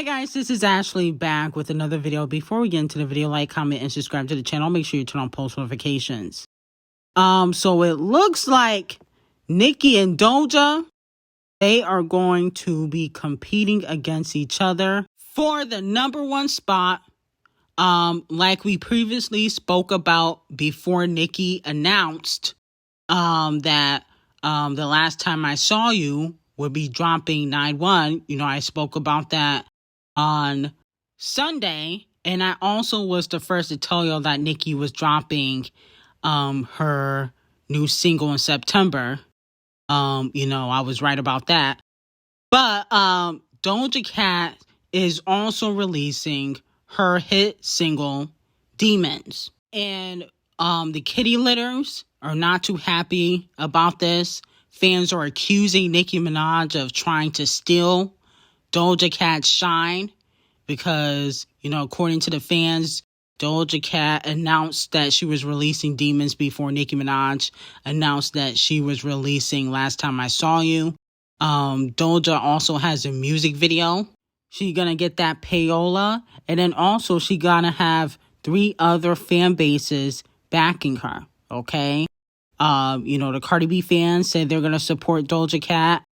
Hi guys, this is Ashley back with another video. Before we get into the video, like, comment, and subscribe to the channel. Make sure you turn on post notifications. So it looks like Nicki and Doja, they are going to be competing against each other for the #1 spot. Like we previously spoke about before Nicki announced that the last time I saw you would be dropping 9/1. You know, I spoke about that on Sunday, and I also was the first to tell you that Nicki was dropping her new single in September. You know, I was right about that. But Doja Cat is also releasing her hit single Demons. And the kitty litters are not too happy about this. Fans are accusing Nicki Minaj of trying to steal Doja Cat's shine because, you know, according to the fans, Doja Cat announced that she was releasing Demons before Nicki Minaj announced that she was releasing Last Time I Saw You. Doja also has a music video. She gonna get that payola, and then also she gonna have 3 other fan bases backing her, okay? You know, the Cardi B fans said they're gonna support Doja Cat.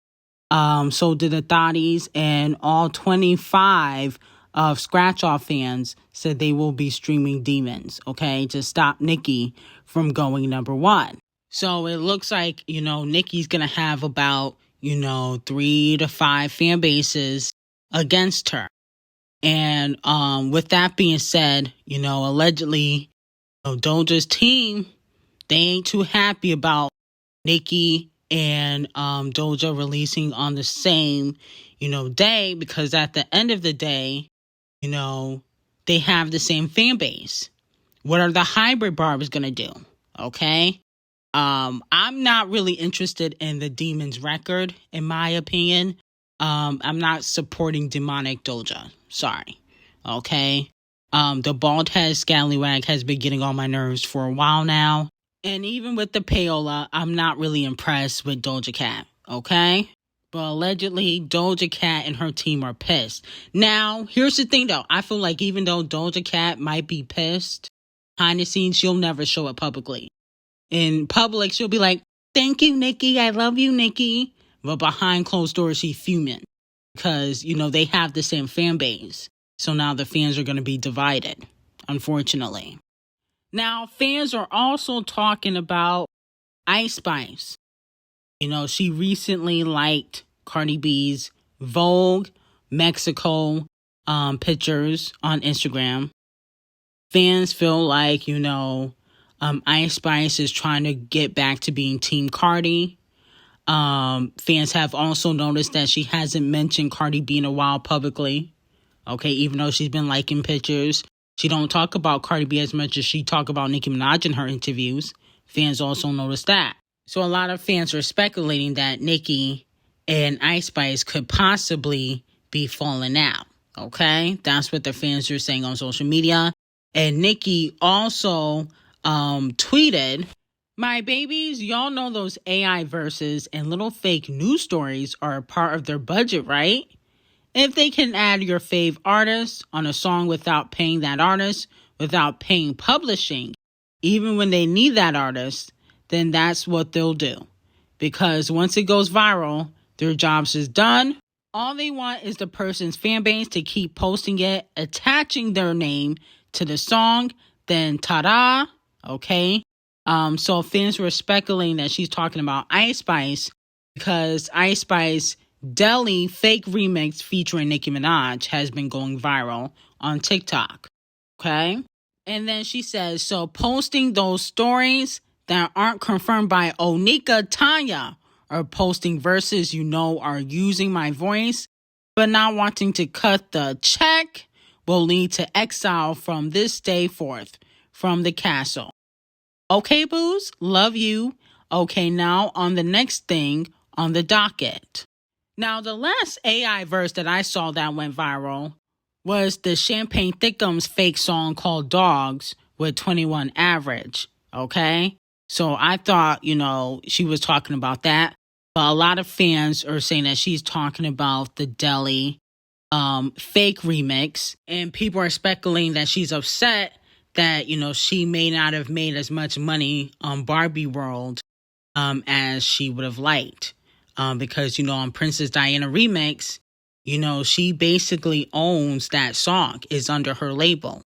So did the Thotties, and all 25 of Scratch Off fans said they will be streaming Demons, okay, to stop Nicki from going #1. So it looks like, you know, Nicki's gonna have about, you know, 3 to 5 fan bases against her. And with that being said, you know, allegedly, you know, Doja's team, they ain't too happy about Nicki and Doja releasing on the same, you know, day, because at the end of the day, you know, they have the same fan base. What are the hybrid barbs gonna do? Okay? I'm not really interested in the Demons record, in my opinion. I'm not supporting demonic Doja. Sorry. Okay? The bald head scallywag has been getting on my nerves for a while now. And even with the payola, I'm not really impressed with Doja Cat, okay? But allegedly, Doja Cat and her team are pissed. Now, here's the thing, though. I feel like even though Doja Cat might be pissed, behind the scenes, she'll never show it publicly. In public, she'll be like, thank you, Nicki. I love you, Nicki. But behind closed doors, she's fuming. Because, you know, they have the same fan base. So now the fans are going to be divided, unfortunately. Now, fans are also talking about Ice Spice. You know, she recently liked Cardi B's Vogue Mexico pictures on Instagram. Fans feel like, you know, Ice Spice is trying to get back to being Team Cardi. Fans have also noticed that she hasn't mentioned Cardi B in a while publicly. Okay, even though she's been liking pictures. She don't talk about Cardi B as much as she talk about Nicki Minaj in her interviews. Fans also noticed that. So a lot of fans are speculating that Nicki and Ice Spice could possibly be falling out. Okay? That's what the fans are saying on social media. And Nicki also tweeted, my babies, y'all know those AI verses and little fake news stories are a part of their budget, right? If they can add your fave artist on a song without paying that artist, without paying publishing, even when they need that artist, then that's what they'll do. Because once it goes viral, their job's is done. All they want is the person's fan base to keep posting it, attaching their name to the song, then ta-da, okay? So fans were speculating that she's talking about Ice Spice because Ice Spice Deli fake remix featuring Nicki Minaj has been going viral on TikTok. Okay? And then she says, so posting those stories that aren't confirmed by Onika Tanya or posting verses you know are using my voice but not wanting to cut the check will lead to exile from this day forth from the castle. Okay, boos? Love you. Okay, now on the next thing on the docket. Now, the last AI verse that I saw that went viral was the Champagne Thickums fake song called Dogs with 21 Average, okay? So I thought, you know, she was talking about that. But a lot of fans are saying that she's talking about the Deli fake remix, and people are speculating that she's upset that, you know, she may not have made as much money on Barbie World as she would have liked, because, you know, on Princess Diana remix, you know, she basically owns that song, is under her label.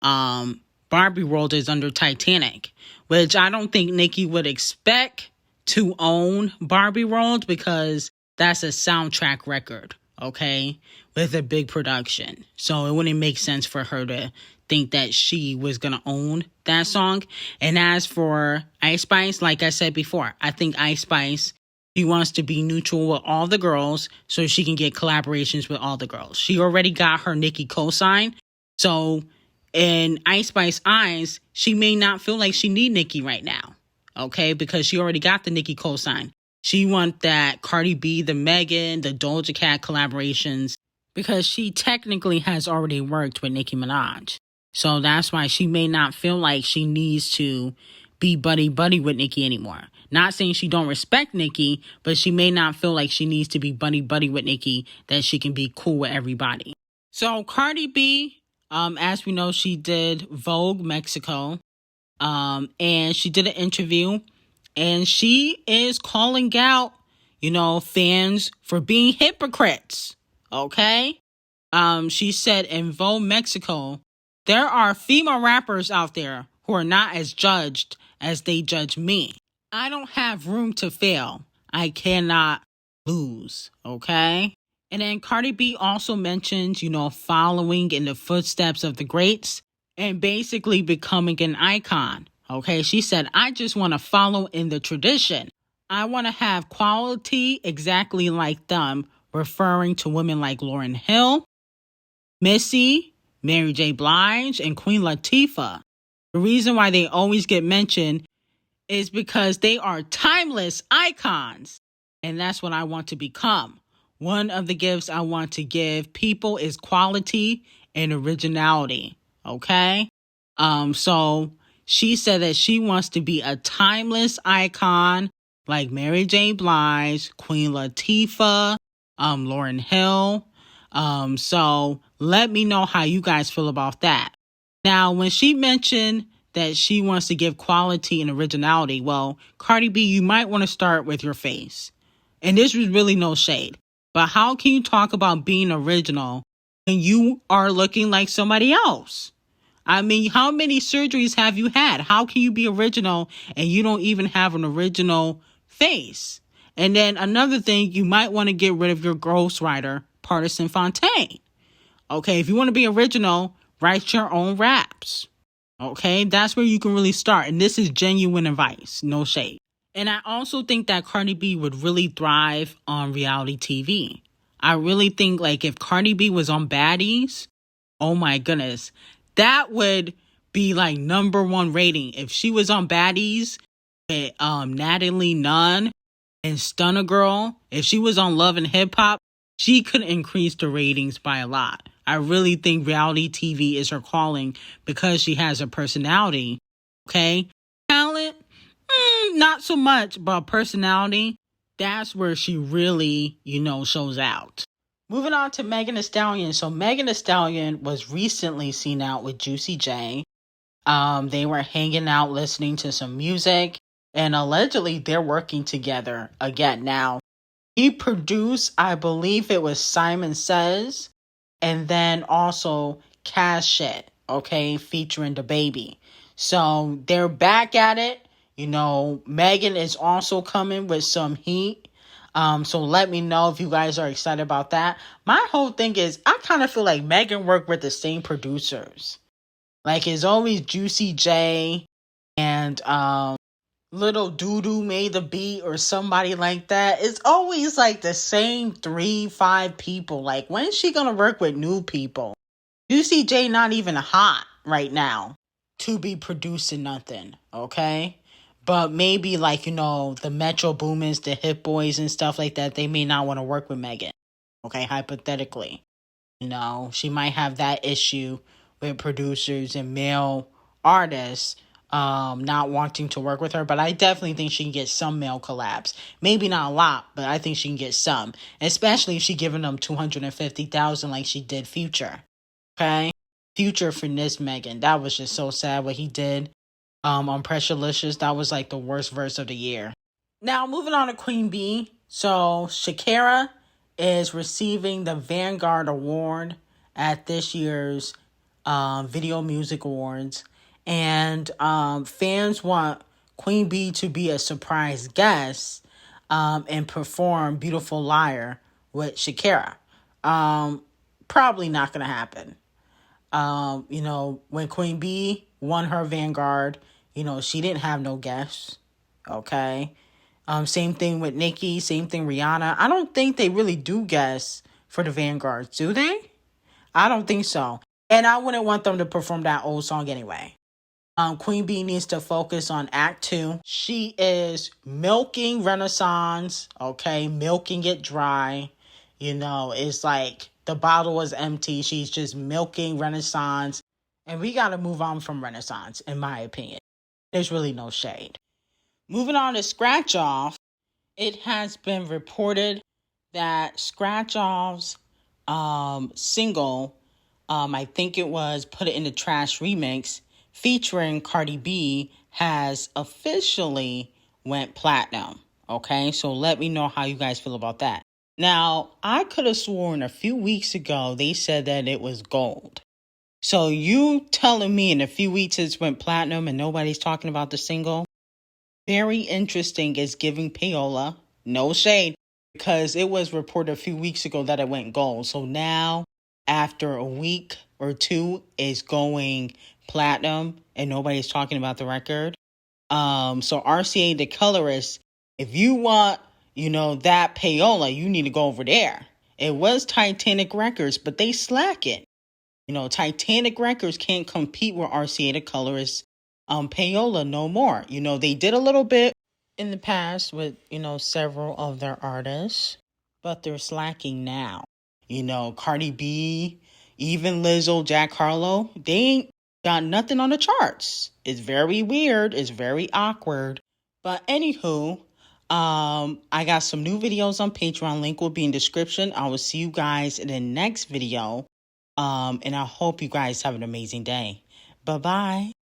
Barbie World is under Titanic, which I don't think Nicki would expect to own Barbie World, because that's a soundtrack record, okay, with a big production. So it wouldn't make sense for her to think that she was going to own that song. And as for Ice Spice, like I said before, I think Ice Spice, she wants to be neutral with all the girls so she can get collaborations with all the girls. She already got her Nicki cosign. So in Ice Spice's eyes, she may not feel like she need Nicki right now, okay, because she already got the Nicki cosign. She want that Cardi B, the Megan, the Doja Cat collaborations, because she technically has already worked with Nicki Minaj. So that's why she may not feel like she needs to be buddy-buddy with Nicki anymore. Not saying she don't respect Nicki, but she may not feel like she needs to be buddy-buddy with Nicki, that she can be cool with everybody. So Cardi B, as we know, she did Vogue Mexico, and she did an interview, and she is calling out, you know, fans for being hypocrites, okay? She said in Vogue Mexico, there are female rappers out there who are not as judged as they judge me. I don't have room to fail. I cannot lose, okay? And then Cardi B also mentions, you know, following in the footsteps of the greats and basically becoming an icon, okay? She said, I just want to follow in the tradition. I want to have quality exactly like them, referring to women like Lauryn Hill, Missy, Mary J. Blige, and Queen Latifah. The reason why they always get mentioned is because they are timeless icons. And that's what I want to become. One of the gifts I want to give people is quality and originality. Okay? So she said that she wants to be a timeless icon like Mary J. Blige, Queen Latifah, Lauryn Hill. So let me know how you guys feel about that. Now, when she mentioned that she wants to give quality and originality, well, Cardi B, you might want to start with your face. And this was really no shade. But how can you talk about being original when you are looking like somebody else? I mean, how many surgeries have you had? How can you be original and you don't even have an original face? And then another thing, you might want to get rid of your ghostwriter, Partisan Fontaine. Okay, if you want to be original, write your own raps. Okay, that's where you can really start. And this is genuine advice, no shade. And I also think that Cardi B would really thrive on reality TV. I really think, like, if Cardi B was on Baddies, oh my goodness, that would be like #1 rating. If she was on Baddies with Natalie Nunn and Stunner Girl, if she was on Love and Hip Hop, she could increase the ratings by a lot. I really think reality TV is her calling because she has a personality, okay? Talent, not so much, but personality, that's where she really, you know, shows out. Moving on to Megan Thee Stallion. So Megan Thee Stallion was recently seen out with Juicy J. They were hanging out, listening to some music, and allegedly they're working together again. Now, he produced, I believe it was Simon Says, and then also Cash Shit, okay, featuring the baby. So they're back at it. You know, Megan is also coming with some heat. So let me know if you guys are excited about that. My whole thing is, I kind of feel like Megan worked with the same producers. Like, it's always Juicy J and Little Doodoo made the beat or somebody like that. It's always like the same 3-5 people. Like, when is she gonna work with new people? Juicy J not even hot right now to be producing nothing, okay? But maybe, like, you know, the Metro Boomers, the Hit Boys and stuff like that, they may not want to work with Megan, okay, hypothetically. You know, she might have that issue with producers and male artists not wanting to work with her, but I definitely think she can get some male collabs. Maybe not a lot, but I think she can get some, especially if she giving them $250,000 like she did Future. Okay, Future for this Megan, that was just so sad what he did on Pressurelicious. That was like the worst verse of the year. Now moving on to Queen B. So Shakira is receiving the Vanguard Award at this year's Video Music Awards. And fans want Queen B to be a surprise guest and perform Beautiful Liar with Shakira. Probably not going to happen. When Queen B won her Vanguard, she didn't have no guests. Okay. Same thing with Nicki, same thing Rihanna. I don't think they really do guests for the Vanguards, do they? I don't think so. And I wouldn't want them to perform that old song anyway. Queen B needs to focus on Act 2. She is milking Renaissance, okay? Milking it dry. It's like the bottle is empty. She's just milking Renaissance. And we got to move on from Renaissance, in my opinion. There's really no shade. Moving on to Scratch Off. It has been reported that Scratch Off's single, I think it was Put It in the Trash remix, featuring Cardi B, has officially went platinum. Okay, so let me know how you guys feel about that. Now, I could have sworn a few weeks ago they said that it was gold. So you telling me in a few weeks it's went platinum and nobody's talking about the single? Very interesting. Is giving payola. No shade, because it was reported a few weeks ago that it went gold. So now, after a week or two, it's going platinum and nobody's talking about the record. So RCA, the colorist, if you want, that payola, you need to go over there. It was Titanic Records, but they slacking. Titanic Records can't compete with RCA, the colorist, payola no more. They did a little bit in the past with, several of their artists, but they're slacking now. Cardi B, even Lizzo, Jack Harlow, they ain't got nothing on the charts. It's very weird. It's very awkward. But anywho, I got some new videos on Patreon. Link will be in description. I will see you guys in the next video. And I hope you guys have an amazing day. Bye-bye.